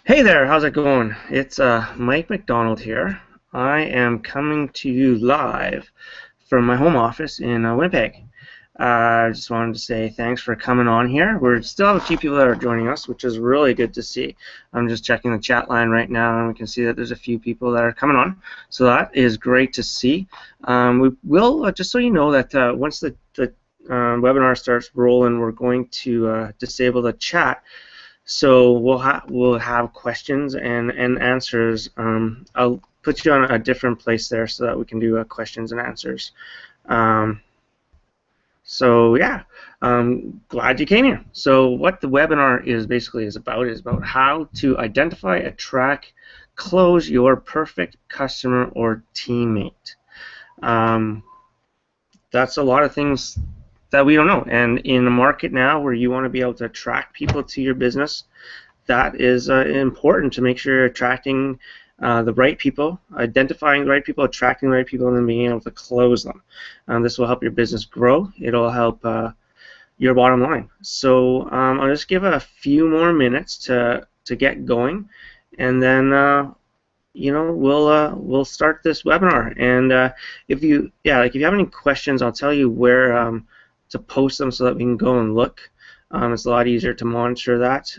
Hey there, how's it going? It's Mike McDonald here. I am coming to you live from my home office in Winnipeg. I just wanted to say thanks for coming on here. We still have a few people that are joining us, which is really good to see. I'm just checking the chat line right now, and we can see that there's a few people that are coming on. So that is great to see. We will, just so you know, that once the webinar starts rolling, we're going to disable the chat. So we'll have questions and answers. I'll put you on a different place there so that we can do questions and answers. Um, so yeah, glad you came here. So what the webinar is about how to identify, attract, close your perfect customer or teammate. Um, that's a lot of things that we don't know. And in a market now where you want to be able to attract people to your business, that is important to make sure you're attracting the right people, identifying the right people, attracting the right people, and then being able to close them. This will help your business grow. It'll help your bottom line. So I'll just give it a few more minutes to get going, and then we'll start this webinar. And if you have any questions, I'll tell you where to post them so that we can go and look. It's a lot easier to monitor that.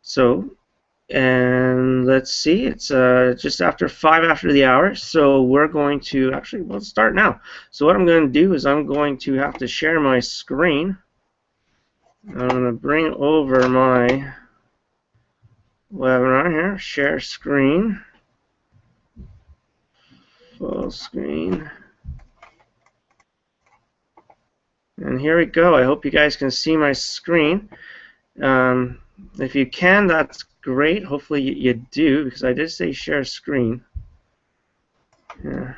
So, and let's see, it's just after 5 after the hour, so we're going to we'll start now. So what I'm going to do is I'm going to have to share my screen. I'm going to bring over my webinar here, share screen, full screen, and here we go. I hope you guys can see my screen. If you can, that's great. Hopefully you do, because I did say share screen. Yeah.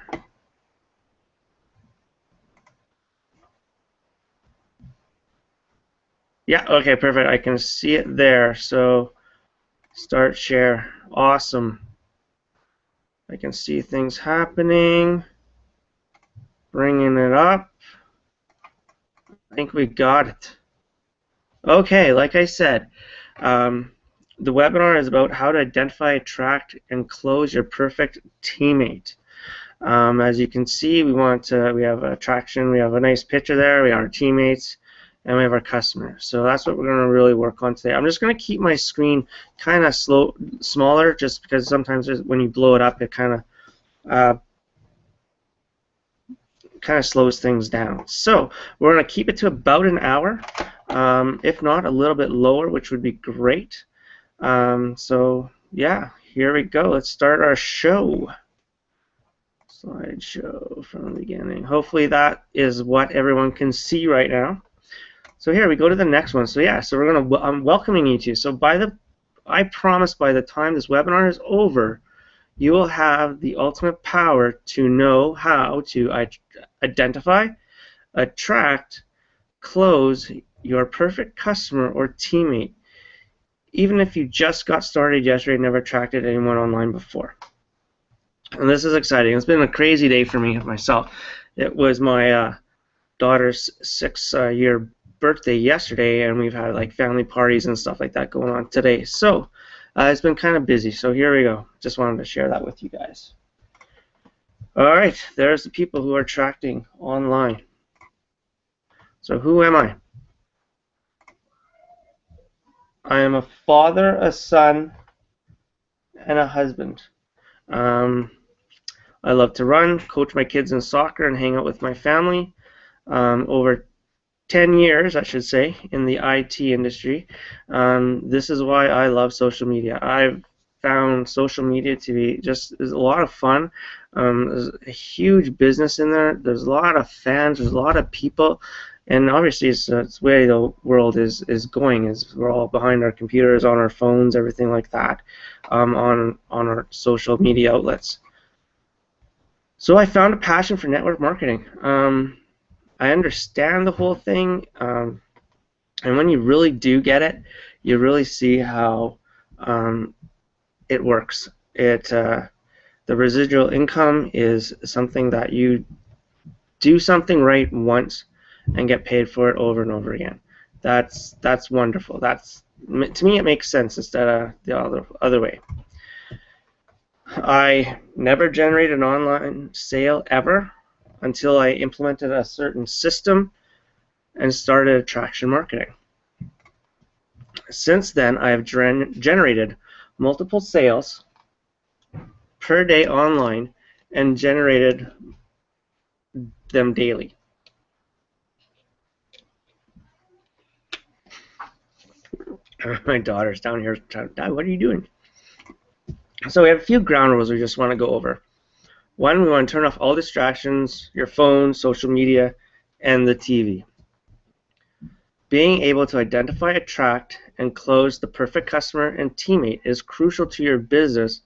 Yeah, okay, perfect. I can see it there. So start share. Awesome. I can see things happening. Bringing it up. I think we got it. Okay, like I said, the webinar is about how to identify, attract, and close your perfect teammate. As you can see, we have attraction, we have a nice picture there, we have our teammates, and we have our customers. So that's what we're going to really work on today. I'm just going to keep my screen kind of smaller, just because sometimes when you blow it up, it uh, kind of slows things down. So we're going to keep it to about an hour, if not a little bit lower, which would be great. So yeah, here we go. Let's start our show. Slideshow from the beginning. Hopefully that is what everyone can see right now. So here we go to the next one. So yeah, so I'm welcoming you to. So I promise by the time this webinar is over, you will have the ultimate power to know how to identify, attract, close your perfect customer or teammate, even if you just got started yesterday and never attracted anyone online before. And this is exciting. It's been a crazy day for me myself. It was my daughter's 6-year birthday yesterday, and we've had like family parties and stuff like that going on today. So it's been kind of busy. So here we go. Just wanted to share that with you guys. All right, there's the people who are attracting online. So who am I? I am a father, a son, and a husband. Um, I love to run, coach my kids in soccer, and hang out with my family. Over 10 years, I should say, in the IT industry. This is why I love social media. I've found social media to be just a lot of fun. There's a huge business in there. There's a lot of fans. There's a lot of people. And obviously, it's the way the world is going. Is we're all behind our computers, on our phones, everything like that, on our social media outlets. So I found a passion for network marketing. I understand the whole thing, and when you really do get it, you really see how it works. The residual income is something that you do something right once and get paid for it over and over again. That's wonderful. To me, it makes sense instead of the other way. I never generated an online sale ever until I implemented a certain system and started attraction marketing. Since then, I have generated multiple sales per day online and generated them daily. My daughter's down here. Dad, what are you doing? So we have a few ground rules we just want to go over. One, we want to turn off all distractions, your phone, social media, and the TV. Being able to identify, attract, and close the perfect customer and teammate is crucial to your business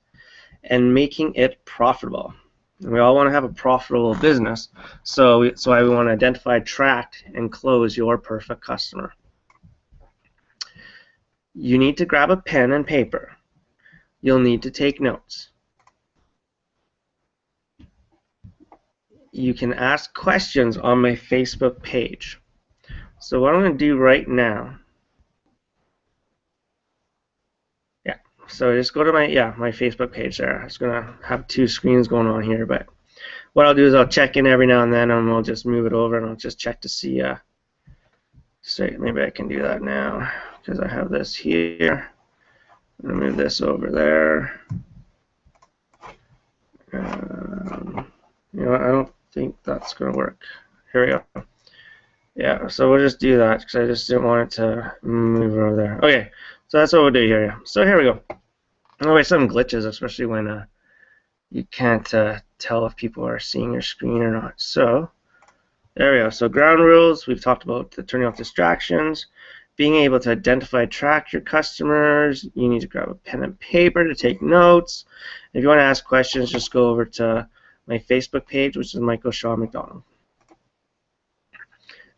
and making it profitable. And we all want to have a profitable business, so we want to identify, attract, and close your perfect customer. You need to grab a pen and paper. You'll need to take notes. You can ask questions on my Facebook page. So what I'm going to do right now, so just go to my Facebook page there. I was going to have two screens going on here, but what I'll do is I'll check in every now and then, and we'll just move it over, and I'll just check to see. So maybe I can do that now because I have this here. I'm going to move this over there. You know what, I don't think that's going to work. Here we go. Yeah, so we'll just do that because I just didn't want it to move over there. Okay, so that's what we'll do here. So here we go. Always some glitches, especially when you can't tell if people are seeing your screen or not. So there we go. So ground rules, we've talked about the turning off distractions, being able to identify, track your customers. You need to grab a pen and paper to take notes. If you want to ask questions, just go over to my Facebook page, which is Michael Shaw McDonald.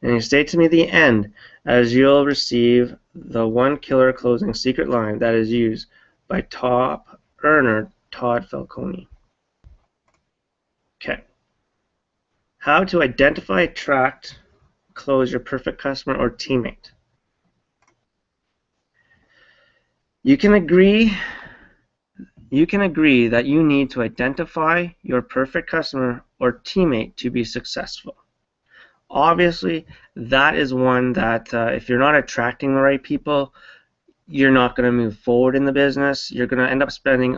And you stay to me at the end, as you'll receive the one killer closing secret line that is used by top earner Todd Falcone. Okay. How to identify, attract, close your perfect customer or teammate. You can agree that you need to identify your perfect customer or teammate to be successful. Obviously, that is one that if you're not attracting the right people, you're not going to move forward in the business. You're going to end up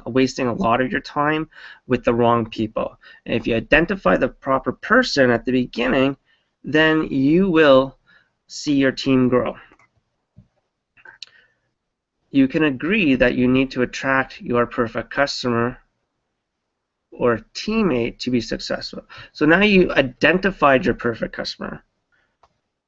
wasting a lot of your time with the wrong people. And if you identify the proper person at the beginning, then you will see your team grow. You can agree that you need to attract your perfect customer or teammate to be successful. So now you identified your perfect customer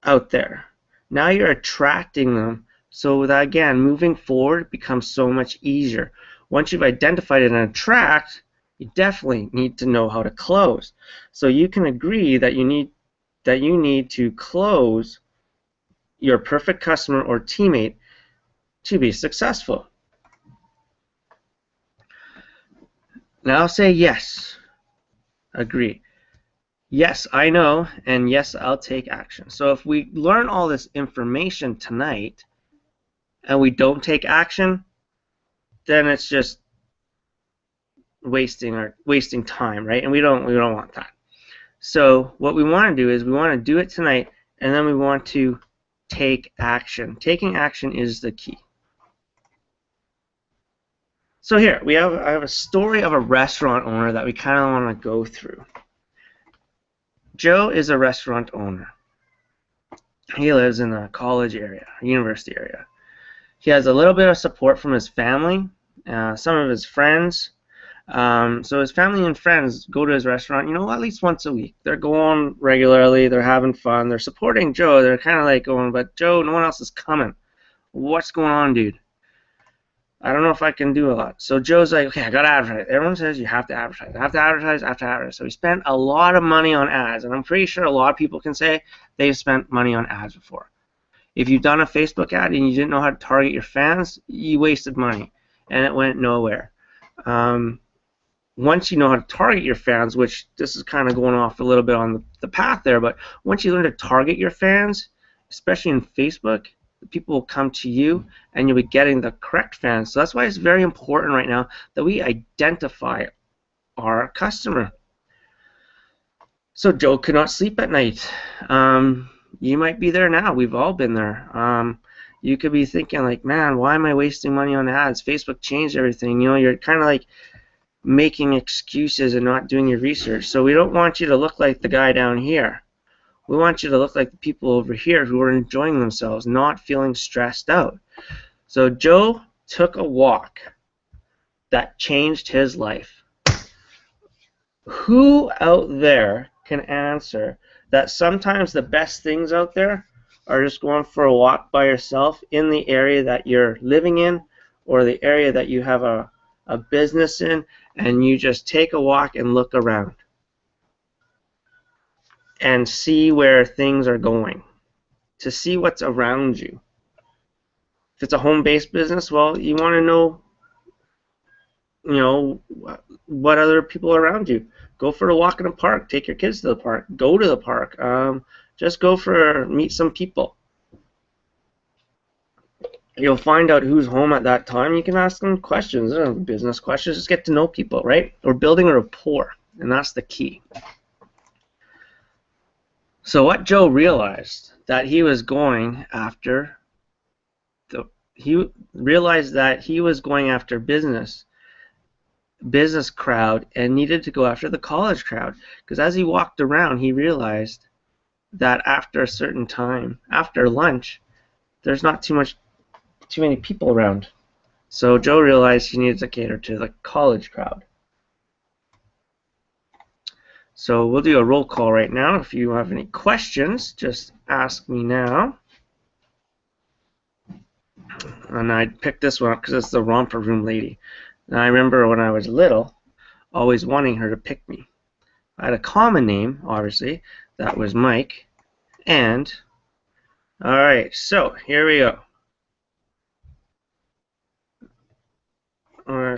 out there. Now you're attracting them, so that again, moving forward becomes so much easier. Once you've identified it and attract, you definitely need to know how to close. So you can agree that you need to close your perfect customer or teammate to be successful. Now say yes. Agree. Yes, I know, and yes, I'll take action. So if we learn all this information tonight and we don't take action, then it's just wasting time, right? And we don't want that. So what we want to do is we want to do it tonight, and then we want to take action. Taking action is the key. So here I have a story of a restaurant owner that we kind of want to go through. Joe is a restaurant owner. He lives in a college area, university area. He has a little bit of support from his family, some of his friends. So his family and friends go to his restaurant, at least once a week. They're going regularly. They're having fun. They're supporting Joe. They're kind of like going, but Joe, no one else is coming. What's going on, dude? I don't know if I can do a lot. So Joe's like, okay, I got to advertise. Everyone says you have to advertise. I have to advertise, I have to advertise. So he spent a lot of money on ads, and I'm pretty sure a lot of people can say they've spent money on ads before. If you've done a Facebook ad and you didn't know how to target your fans, you wasted money, and it went nowhere. Once you know how to target your fans, which this is kind of going off a little bit on the path there, but once you learn to target your fans, especially in Facebook, the people will come to you, and you'll be getting the correct fans. So that's why it's very important right now that we identify our customer. So Joe could not sleep at night. You might be there now. We've all been there. You could be thinking like, man, why am I wasting money on ads? Facebook changed everything. You know, you're kind of like making excuses and not doing your research. So we don't want you to look like the guy down here. We want you to look like the people over here who are enjoying themselves, not feeling stressed out. So Joe took a walk that changed his life. Who out there can answer that sometimes the best things out there are just going for a walk by yourself in the area that you're living in or the area that you have a business in, and you just take a walk and look around and see where things are going, to see what's around you. If it's a home-based business, well, you want to know, what other people are around you. Go for a walk in the park. Take your kids to the park. Go to the park. Just go meet some people. You'll find out who's home at that time. You can ask them questions, business questions. Just get to know people, right? We're building a rapport, and that's the key. So what Joe realized that he was going after, business crowd, and needed to go after the college crowd, because as he walked around, he realized that after a certain time, after lunch, there's not too many people around. So Joe realized he needed to cater to the college crowd. So we'll do a roll call right now. If you have any questions, just ask me now. And I picked this one up because it's the Romper Room lady. And I remember when I was little, always wanting her to pick me. I had a common name, obviously. That was Mike. And, alright, so here we go.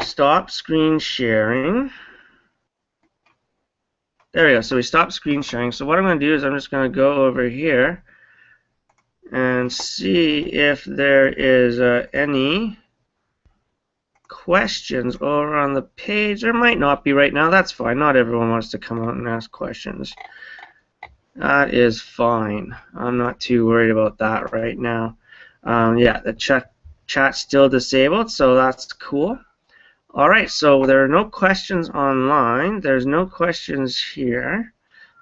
Stop screen sharing. There we go. So we stopped screen sharing. So what I'm going to do is I'm just going to go over here and see if there is any questions over on the page. There might not be right now. That's fine. Not everyone wants to come out and ask questions. That is fine. I'm not too worried about that right now. Yeah, the chat's still disabled, so that's cool. Alright, so there are no questions online. There's no questions here.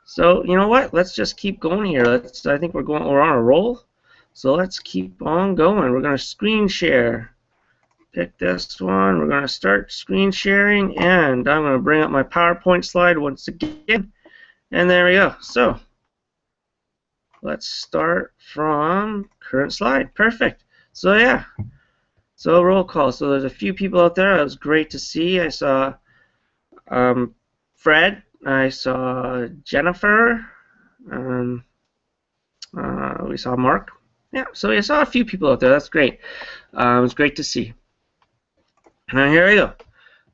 So, you know what? Let's just keep going here. I think we're on a roll. So let's keep on going. We're going to screen share. Pick this one. We're going to start screen sharing, and I'm going to bring up my PowerPoint slide once again. And there we go. So let's start from current slide. Perfect. So yeah. So roll call. So there's a few people out there. It was great to see. I saw Fred. I saw Jennifer. We saw Mark. Yeah, so we saw a few people out there. That's great. It was great to see. Now here we go.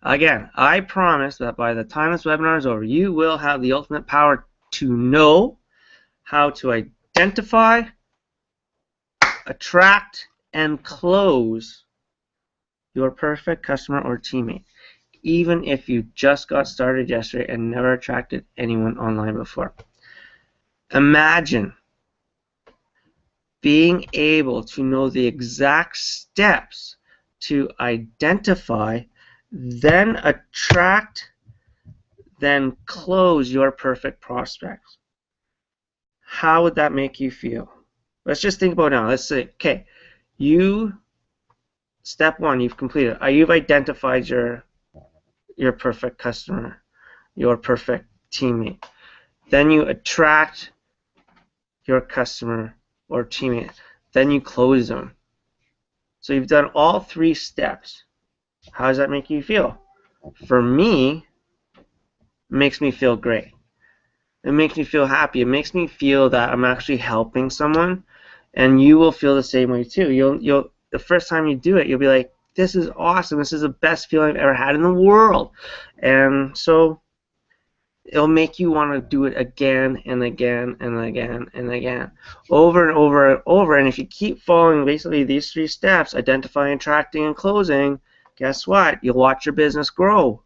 Again, I promise that by the time this webinar is over, you will have the ultimate power to know how to identify, attract, and close your perfect customer or teammate, even if you just got started yesterday and never attracted anyone online before. Imagine being able to know the exact steps to identify, then attract, then close your perfect prospects. How would that make you feel? Let's just think about it now. Let's say, okay, step one, you've completed. You've identified your perfect customer, your perfect teammate. Then you attract your customer or teammate. Then you close them. So you've done all three steps. How does that make you feel? For me, it makes me feel great. It makes me feel happy. It makes me feel that I'm actually helping someone, and you will feel the same way too. The first time you do it, you'll be like, this is awesome. This is the best feeling I've ever had in the world. And so It'll make you want to do it again and again and again and again, over and over and over. And if you keep following basically these 3 steps, identifying, attracting, and closing, guess what? You'll watch your business grow.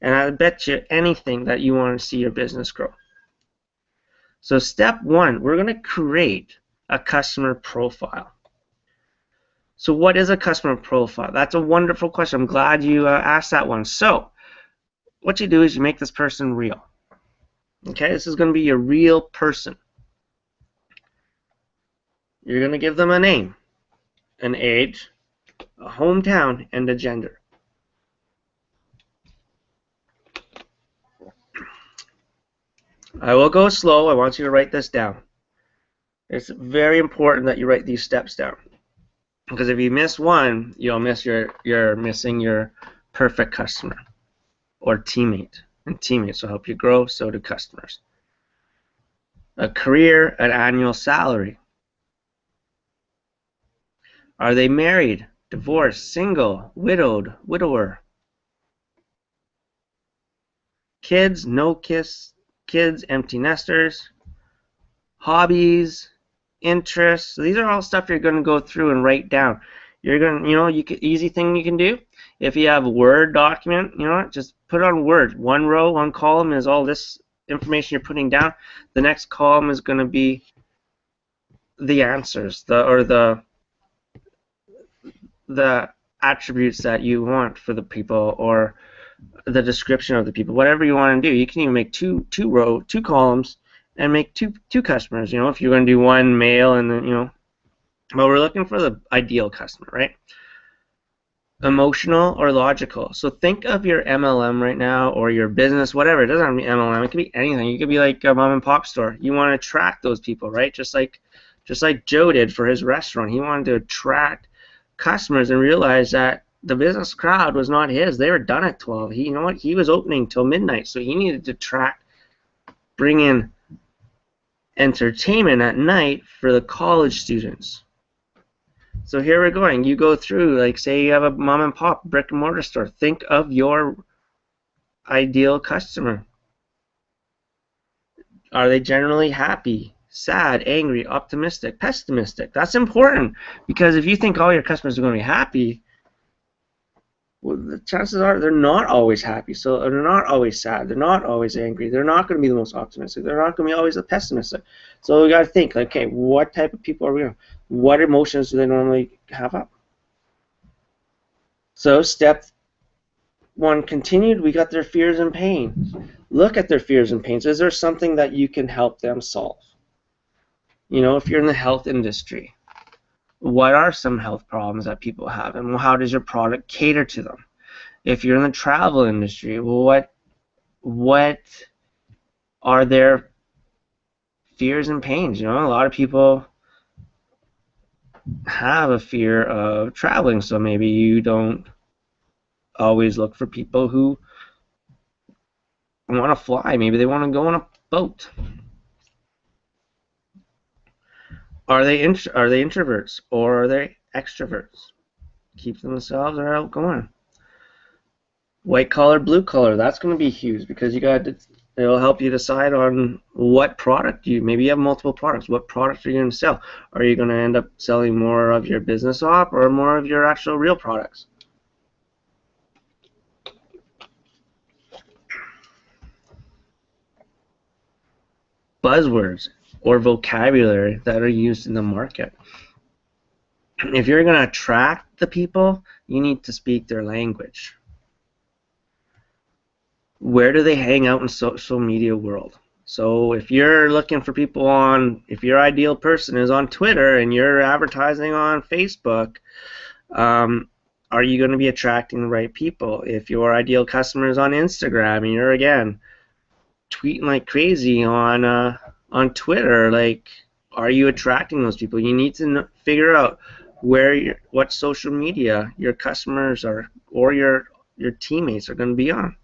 And I bet you anything that you want to see your business grow. So step 1, we're going to create a customer profile. So what is a customer profile? That's a wonderful question. I'm glad you asked that one. So what you do is you make this person real. Okay, this is going to be your real person. You're going to give them a name, an age, a hometown, and a gender. I will go slow. I want you to write this down. It's very important that you write these steps down, because if you miss one, you'll miss you're missing your perfect customer or teammate. And teammates will help you grow, so do customers. A career, an annual salary. Are they married, divorced, single, widowed, widower? Kids, no kids, empty nesters. Hobbies, interests. So these are all stuff you're going to go through and write down. You're going to, easy thing you can do, if you have a Word document, just put it on Word. One row, one column is all this information you're putting down. The next column is going to be the answers, the attributes that you want for the people, or the description of the people, whatever you want to do. You can even make two columns and make two customers. If you're going to do one male and then but we're looking for the ideal customer, right? Emotional or logical. So think of your MLM right now, or your business, whatever. It doesn't have to be MLM. It could be anything. You could be like a mom and pop store. You want to attract those people, right? Just like Joe did for his restaurant. He wanted to attract customers and realize that the business crowd was not his. They were done at 12. He was opening till midnight, so he needed to bring in entertainment at night for the college students. So here we're going. You go through, like, say you have a mom and pop brick and mortar store. Think of your ideal customer. Are they generally happy, sad, angry, optimistic, pessimistic? That's important, because if you think all your customers are going to be happy, well, the chances are they're not always happy. So they're not always sad. They're not always angry. They're not going to be the most optimistic. They're not going to be always the pessimistic. So we got to think, like, okay, what type of people are we? What emotions do they normally have up? So step 1 continued. We got their fears and pains. Look at their fears and pains. Is there something that you can help them solve? If you're in the health industry, what are some health problems that people have, and how does your product cater to them? If you're in the travel industry, well, what are their fears and pains? A lot of people have a fear of traveling, so maybe you don't always look for people who want to fly. Maybe they want to go on a boat. Are they introverts, or are they extroverts? Keep themselves or outgoing? White collar, blue collar. That's going to be huge, because it'll help you decide on what product maybe you have multiple products. What product are you going to sell? Are you going to end up selling more of your business op, or more of your actual real products? Buzzwords or vocabulary that are used in the market. If you're going to attract the people, you need to speak their language. Where do they hang out in social media world? So if you're looking for people if your ideal person is on Twitter and you're advertising on Facebook, are you going to be attracting the right people? If your ideal customer is on Instagram and you're, again, tweeting like crazy on Twitter, like, are you attracting those people? You need to figure out what social media your customers or your teammates are going to be on.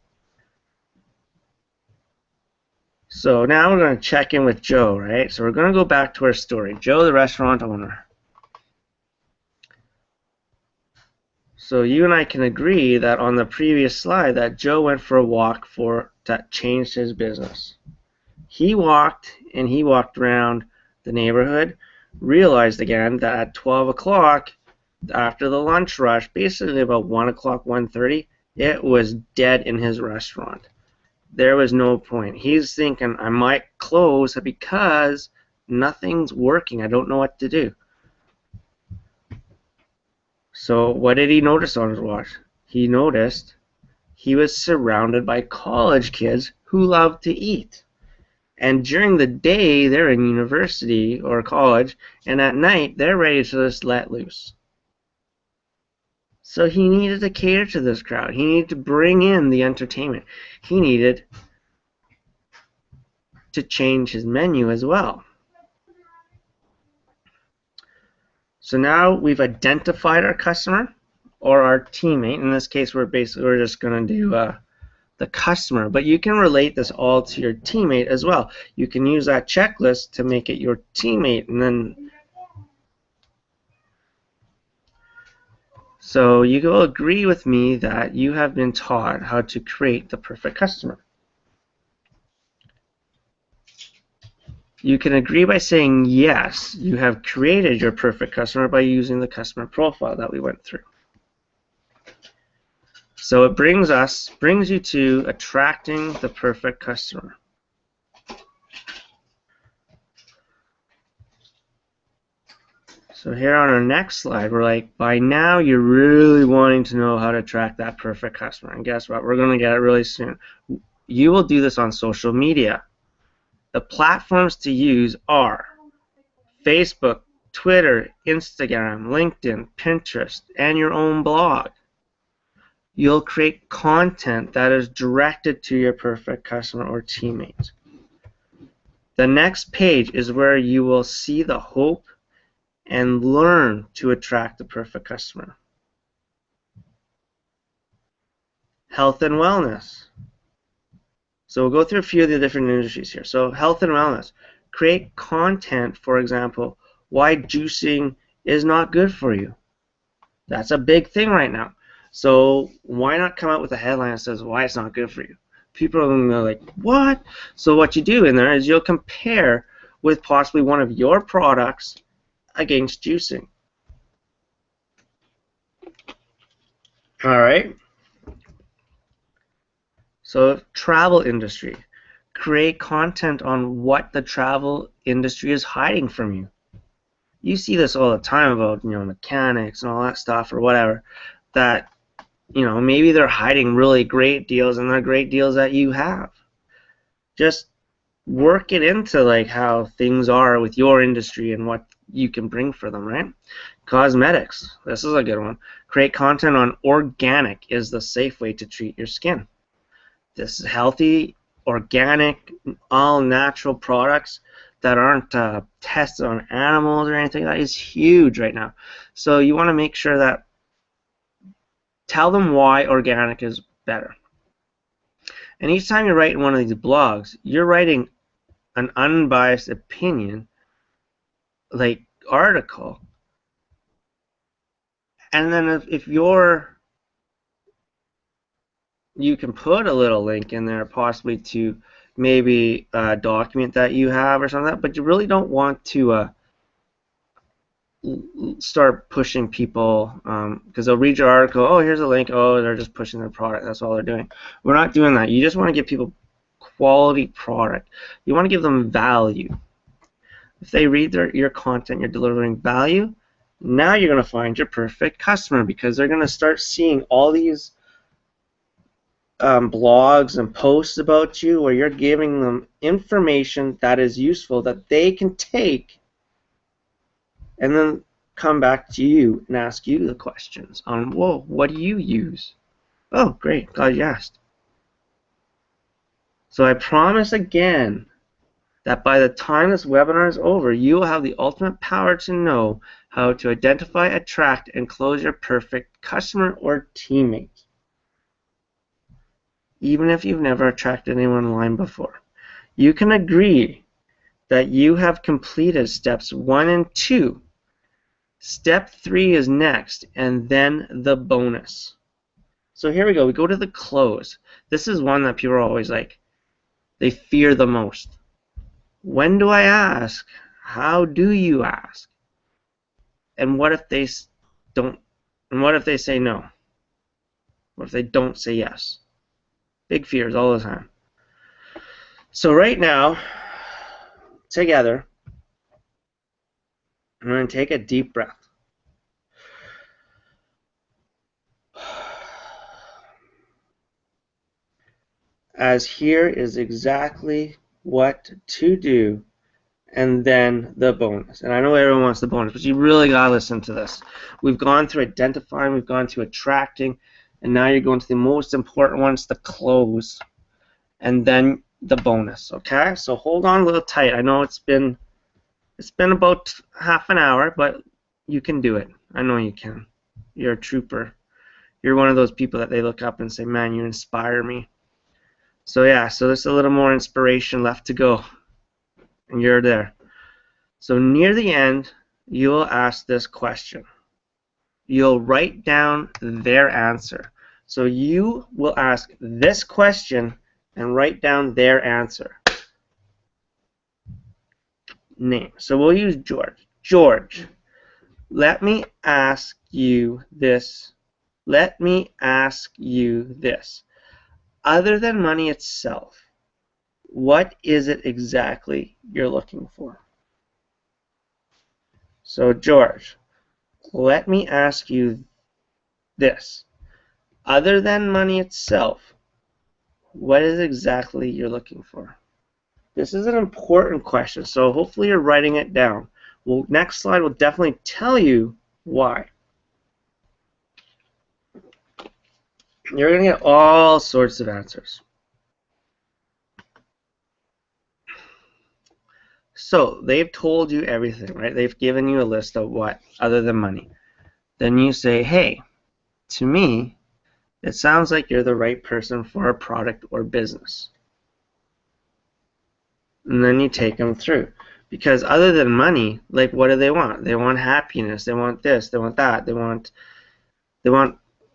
So now we're going to check in with Joe, right? So we're going to go back to our story. Joe, the restaurant owner. So you and I can agree that on the previous slide that Joe went for a walk for that changed his business. He walked around the neighborhood, realized again that at 12 o'clock, after the lunch rush, basically about 1 o'clock, 1:30, it was dead in his restaurant. There was no point. He's thinking, I might close because nothing's working. I don't know what to do. So what did he notice on his watch? He noticed he was surrounded by college kids who love to eat. And during the day, they're in university or college, and at night, they're ready to just let loose. So he needed to cater to this crowd. He needed to bring in the entertainment. He needed to change his menu as well. So now we've identified our customer or our teammate. In this case, we're just going to do the customer, but you can relate this all to your teammate as well. You can use that checklist to make it your teammate, and then so you will agree with me that you have been taught how to create the perfect customer. You can agree by saying yes, you have created your perfect customer by using the customer profile that we went through. So it brings you to attracting the perfect customer. So here on our next slide, we're like, by now you're really wanting to know how to attract that perfect customer. And guess what? We're going to get it really soon. You will do this on social media. The platforms to use are Facebook, Twitter, Instagram, LinkedIn, Pinterest, and your own blog. You'll create content that is directed to your perfect customer or teammate. The next page is where you will see the hope and learn to attract the perfect customer. Health and wellness. So we'll go through a few of the different industries here. So health and wellness. Create content, for example, why juicing is not good for you. That's a big thing right now. So why not come out with a headline that says why it's not good for you? People are going to be like, what? So what you do in there is you'll compare with possibly one of your products against juicing. All right. So travel industry. Create content on what the travel industry is hiding from you. You see this all the time about, mechanics and all that stuff or whatever, that, maybe they're hiding really great deals and they're great deals that you have. Just work it into like how things are with your industry and what you can bring for them, right? Cosmetics. This is a good one. Create content on organic is the safe way to treat your skin. This is healthy, organic, all natural products that aren't tested on animals or anything. That is huge right now. So you want to make sure that tell them why organic is better. And each time you write in one of these blogs, you're writing an unbiased opinion, like article. And then if you can put a little link in there possibly to maybe a document that you have or something like that, but you really don't want to start pushing people because they'll read your article, oh, here's a link, oh, they're just pushing their product, that's all they're doing. We're not doing that. You just want to give people quality product. You want to give them value. If they read your content, you're delivering value, now you're going to find your perfect customer because they're going to start seeing all these blogs and posts about you where you're giving them information that is useful that they can take and then come back to you and ask you the questions on, whoa, what do you use? Oh, great, glad you asked. So I promise again that by the time this webinar is over, you will have the ultimate power to know how to identify, attract, and close your perfect customer or teammate, even if you've never attracted anyone online before. You can agree that you have completed steps 1 and 2. Step 3 is next, and then the bonus. So here we go. We go to the close. This is one that people are always like, they fear the most. When do I ask? How do you ask? And what if they don't? And what if they say no? What if they don't say yes? Big fears all the time. So right now, together, I'm going to take a deep breath. As here is exactly what to do, and then the bonus. And I know everyone wants the bonus, but you really got to listen to this. We've gone through identifying, we've gone through attracting, and now you're going to the most important ones, the close, and then the bonus. Okay, so hold on a little tight. I know it's been about half an hour, but you can do it. I know you can. You're a trooper. You're one of those people that they look up and say, man, you inspire me. So yeah, so there's a little more inspiration left to go, and you're there. So near the end, you'll ask this question. You'll write down their answer. So you will ask this question and write down their answer. Name. So we'll use George. George, let me ask you this. Let me ask you this. Other than money itself, what is it exactly you're looking for? So George, let me ask you this. Other than money itself, what is exactly you're looking for? This is an important question, so hopefully you're writing it down. Well, next slide will definitely tell you why. You're going to get all sorts of answers. So they've told you everything, right? They've given you a list of what other than money. Then you say, hey, to me, it sounds like you're the right person for a product or business. And then you take them through. Because other than money, like what do they want? They want happiness. They want this. They want that. They want,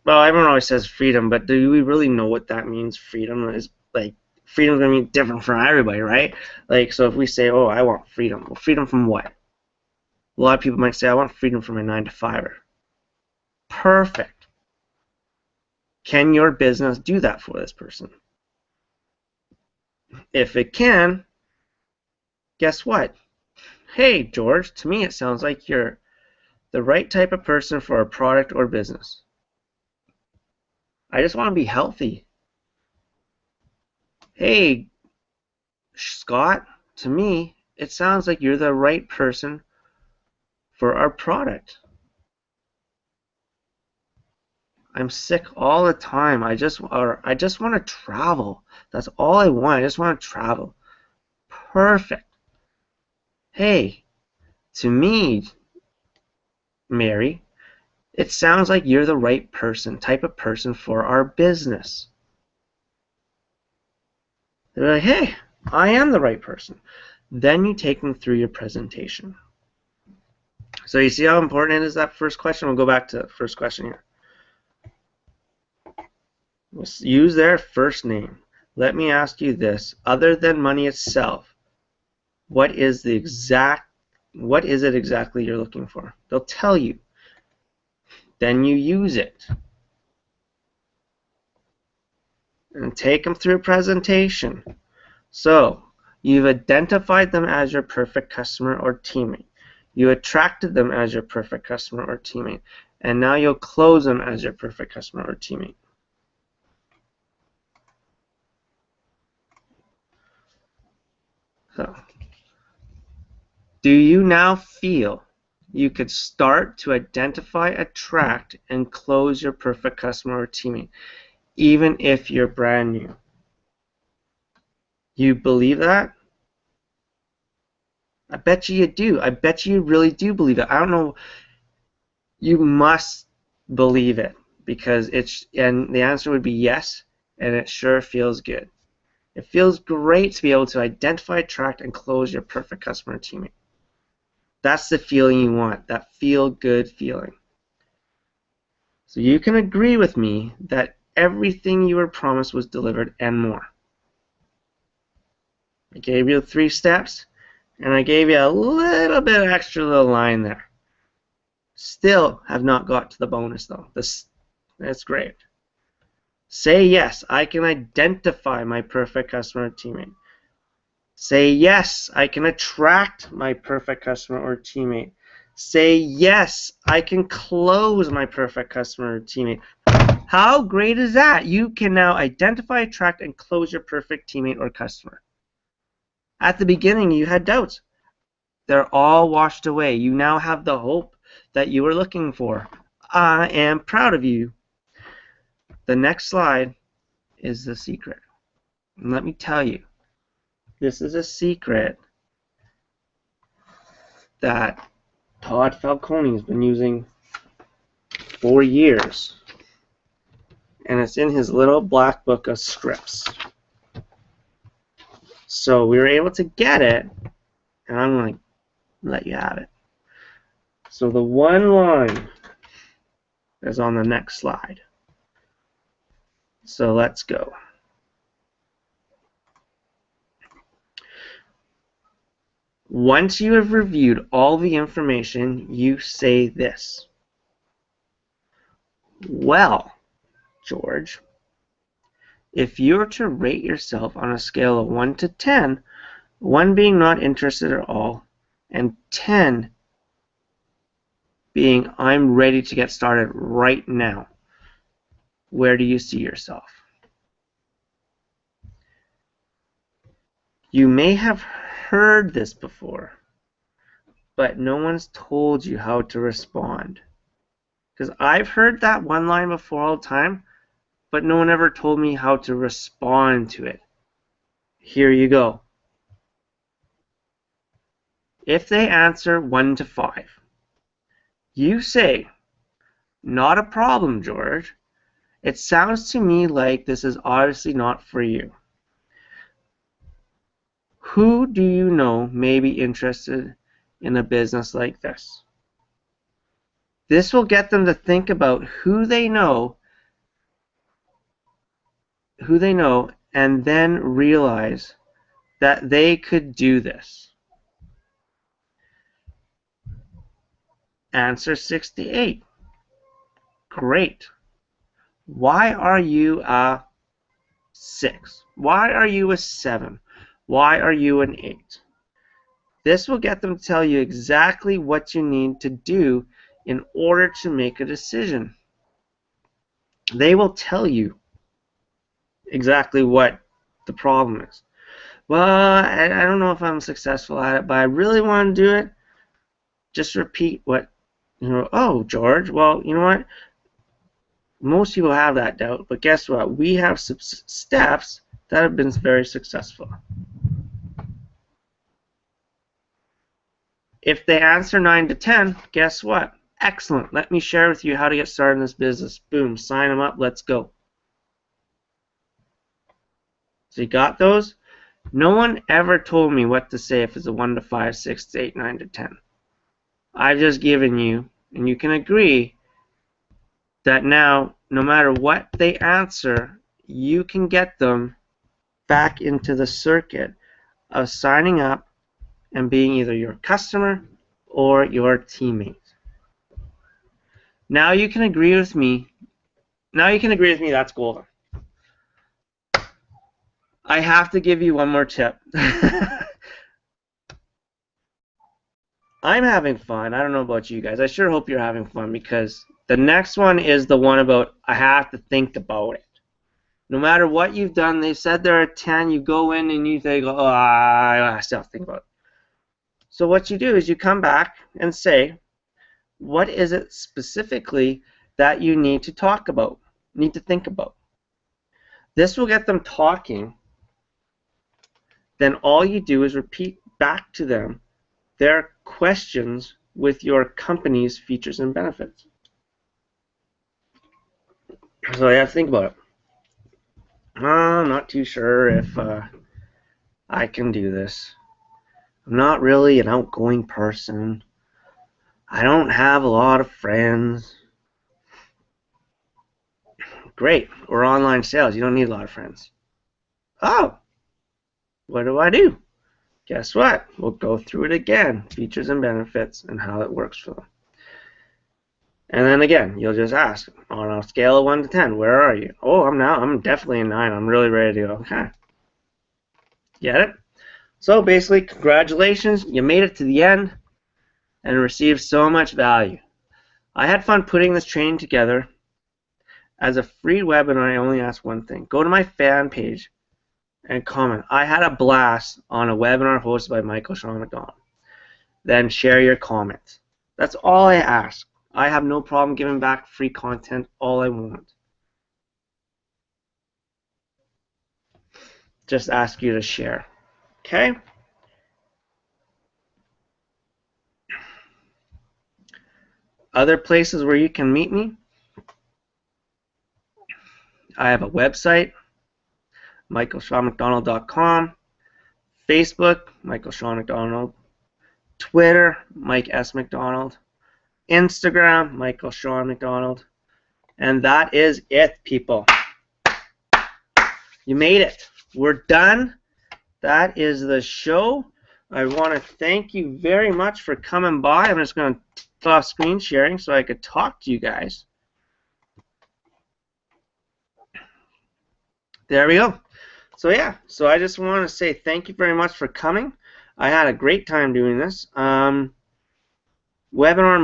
well, everyone always says freedom, but do we really know what that means? Freedom is like, freedom's going to be different for everybody, right? Like, so if we say, oh, I want freedom. Well, freedom from what? A lot of people might say, I want freedom from a 9-to-5er. Perfect. Can your business do that for this person? If it can, guess what? Hey, George, to me it sounds like you're the right type of person for a product or business. I just want to be healthy. Hey, Scott, to me it sounds like you're the right person for our product. I'm sick all the time. I just want to travel. That's all I want. I just want to travel. Perfect. Hey, to me, Mary, it sounds like you're the right person, type of person for our business. They're like, hey, I am the right person. Then you take them through your presentation. So you see how important it is, that first question? We'll go back to the first question here. Let's use their first name. Let me ask you this. Other than money itself, what is it exactly you're looking for? They'll tell you. Then you use it. And take them through a presentation. So, you've identified them as your perfect customer or teammate. You attracted them as your perfect customer or teammate. And now you'll close them as your perfect customer or teammate. So, do you now feel you could start to identify, attract, and close your perfect customer or teammate, even if you're brand new? You believe that? I bet you do. I bet you really do believe it. I don't know. You must believe it, because and the answer would be yes, and it sure feels good. It feels great to be able to identify, attract, and close your perfect customer or teammate. That's the feeling you want, that feel-good feeling. So you can agree with me that everything you were promised was delivered and more. I gave you 3 steps, and I gave you a little bit of extra little line there. Still have not got to the bonus though. That's great. Say yes, I can identify my perfect customer or teammate. Say yes, I can attract my perfect customer or teammate. Say yes, I can close my perfect customer or teammate. How great is that? You can now identify, attract, and close your perfect teammate or customer. At the beginning, you had doubts. They're all washed away. You now have the hope that you were looking for. I am proud of you. The next slide is the secret. And let me tell you, this is a secret that Todd Falcone has been using for years. And it's in his little black book of scripts. So we were able to get it, and I'm going to let you have it. So the one line is on the next slide. So let's go. Once you have reviewed all the information, you say this. Well, George, if you were to rate yourself on a scale of 1 to 10, 1 being not interested at all, and 10 being I'm ready to get started right now, where do you see yourself? You may have heard this before, but no one's told you how to respond. Because I've heard that one line before all the time, but no one ever told me how to respond to it. Here you go. If they answer 1 to 5, you say, not a problem, George. It sounds to me like this is obviously not for you. Who do you know may be interested in a business like this? This will get them to think about who they know, and then realize that they could do this. Answer 68. Great. Why are you a 6? Why are you a 7? Why are you an 8? This will get them to tell you exactly what you need to do in order to make a decision. They will tell you exactly what the problem is. Well, I don't know if I'm successful at it, but I really want to do it. Just repeat what, oh, George, well, you know what? Most people have that doubt, but guess what? We have some steps that have been very successful. If they answer 9 to 10, guess what? Excellent. Let me share with you how to get started in this business. Boom. Sign them up. Let's go. So you got those? No one ever told me what to say if it's a 1 to 5, 6 to 8, 9 to 10. I've just given you, and you can agree that now, no matter what they answer, you can get them back into the circuit of signing up and being either your customer or your teammate. Now you can agree with me. That's golden. I have to give you one more tip. I'm having fun. I don't know about you guys. I sure hope you're having fun, because the next one is the one about I have to think about it. No matter what you've done, they said there are 10, you go in and you think, oh, I still have to think about it. So what you do is you come back and say, what is it specifically that you need to talk about, need to think about? This will get them talking. Then all you do is repeat back to them their questions with your company's features and benefits. So you have to think about it. I'm not too sure if I can do this. I'm not really an outgoing person. I don't have a lot of friends. Great. Or online sales. You don't need a lot of friends. Oh, what do I do? Guess what? We'll go through it again. Features and benefits and how it works for them. And then again, you'll just ask, on a scale of 1 to 10, where are you? Oh, I'm definitely a 9. I'm really ready to go. Okay. Get it? So basically, congratulations. You made it to the end and received so much value. I had fun putting this training together. As a free webinar, I only ask one thing. Go to my fan page and comment. I had a blast on a webinar hosted by Michael Sean McDonald. Then share your comments. That's all I ask. I have no problem giving back free content all I want. Just ask you to share. Okay? Other places where you can meet me. I have a website, michaelseanmcdonald.com, Facebook, Michael Sean McDonald, Twitter, Mike S. McDonald, Instagram, Michael Sean McDonald, and that is it, people. You made it. We're done. That is the show. I want to thank you very much for coming by. I'm just going to turn off screen sharing so I could talk to you guys. There we go. So yeah, so I just want to say thank you very much for coming. I had a great time doing this. Webinar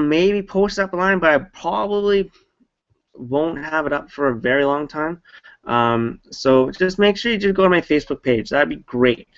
may be posted up online, but I probably won't have it up for a very long time. So just make sure you just go to my Facebook page. That'd be great.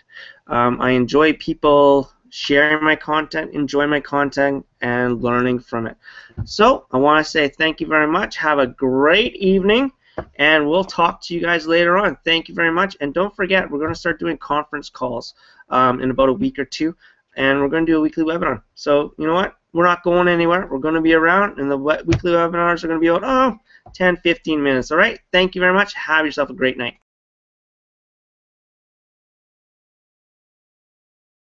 I enjoy people sharing my content, enjoying my content, and learning from it. So I want to say thank you very much. Have a great evening. And we'll talk to you guys later on. Thank you very much. And don't forget, we're going to start doing conference calls in about a week or two. And we're going to do a weekly webinar. So, you know what? We're not going anywhere. We're going to be around. And the weekly webinars are going to be about 10, 15 minutes. All right? Thank you very much. Have yourself a great night.